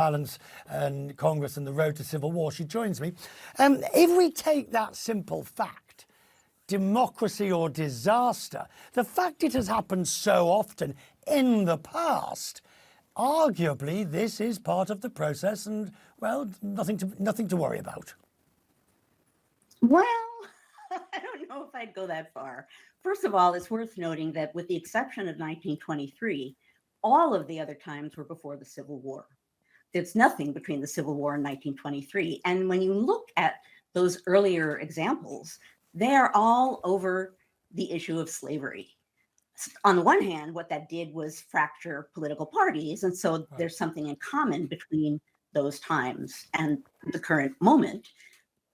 violence and Congress and the road to civil war. She joins me. If we take that simple fact, democracy or disaster, the fact it has happened so often in the past, arguably this is part of the process and, well, nothing to worry about. Well, I don't know if I'd go that far. First of all, it's worth noting that with the exception of 1923, all of the other times were before the Civil War. There's nothing between the Civil War and 1923. And when you look at those earlier examples, they are all over the issue of slavery. On the one hand, what that did was fracture political parties. And so there's something in common between those times and the current moment.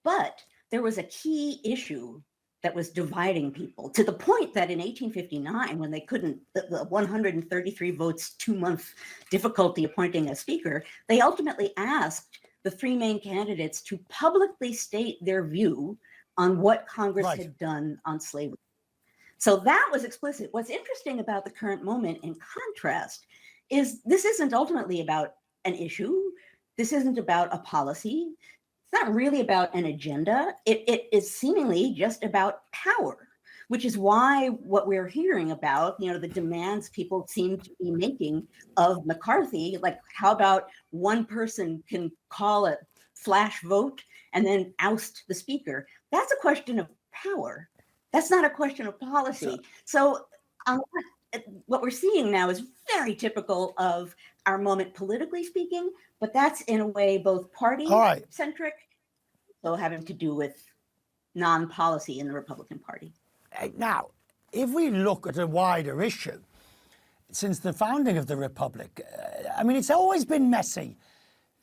But there was a key issue that was dividing people to the point that in 1859, when they couldn't, the 133 votes, 2-month difficulty appointing a speaker, they ultimately asked the three main candidates to publicly state their view on what Congress had done on slavery. So that was explicit. What's interesting about the current moment, in contrast, is this isn't ultimately about an issue. This isn't about a policy. It's not really about an agenda. It is seemingly just about power, which is why what we're hearing about, the demands people seem to be making of McCarthy, like how about one person can call a flash vote and then oust the speaker? That's a question of power. That's not a question of policy. So what we're seeing now is very typical of our moment politically speaking, but that's in a way both party-centric, so having to do with non-policy in the Republican Party. Now, if we look at a wider issue, since the founding of the Republic, I mean, it's always been messy.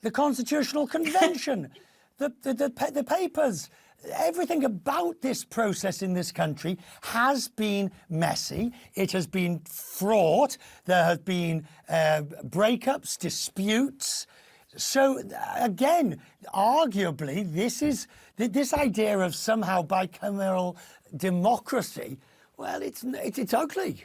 The Constitutional Convention, the papers, everything about this process in this country has been messy. It has been fraught. There have been breakups, disputes. So again, arguably, this idea of somehow bicameral democracy, well, it's ugly.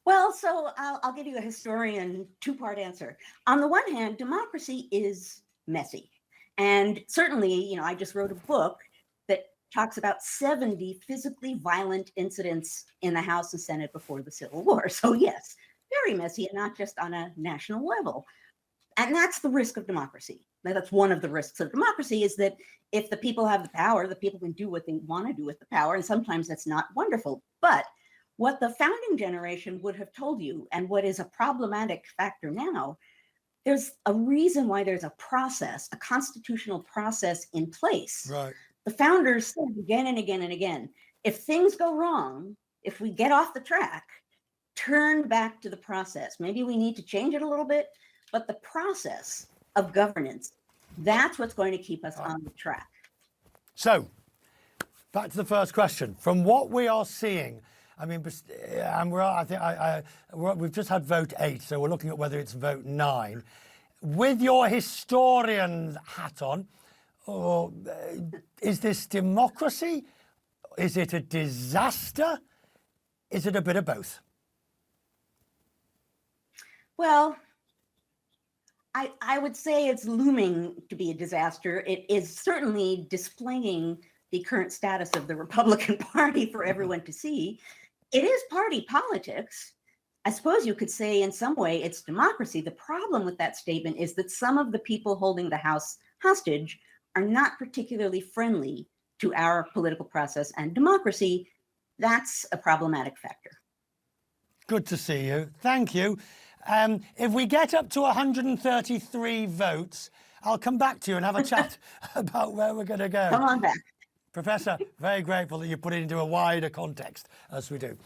Well, so I'll give you a historian two-part answer. On the one hand, democracy is messy. And certainly, I just wrote a book that talks about 70 physically violent incidents in the House and Senate before the Civil War. So yes, very messy, and not just on a national level. And that's the risk of democracy. That's one of the risks of democracy, is that if the people have the power, the people can do what they want to do with the power. And sometimes that's not wonderful. But what the founding generation would have told you, and what is a problematic factor now, there's a reason why there's a process, a constitutional process in place. Right. The founders said again and again and again, if things go wrong, if we get off the track, turn back to the process. Maybe we need to change it a little bit, but the process of governance, that's what's going to keep us on the track. So, back to the first question. From what we are seeing, I mean, we've just had vote 8, so we're looking at whether it's vote 9. With your historian's hat on, is this democracy? Is it a disaster? Is it a bit of both? Well, I would say it's looming to be a disaster. It is certainly displaying the current status of the Republican Party for everyone to see. It is party politics. I suppose you could say in some way it's democracy. The problem with that statement is that some of the people holding the House hostage are not particularly friendly to our political process and democracy. That's a problematic factor. Good to see you. Thank you. If we get up to 133 votes, I'll come back to you and have a chat about where we're going to go. Come on back. Professor, very grateful that you put it into a wider context, as we do.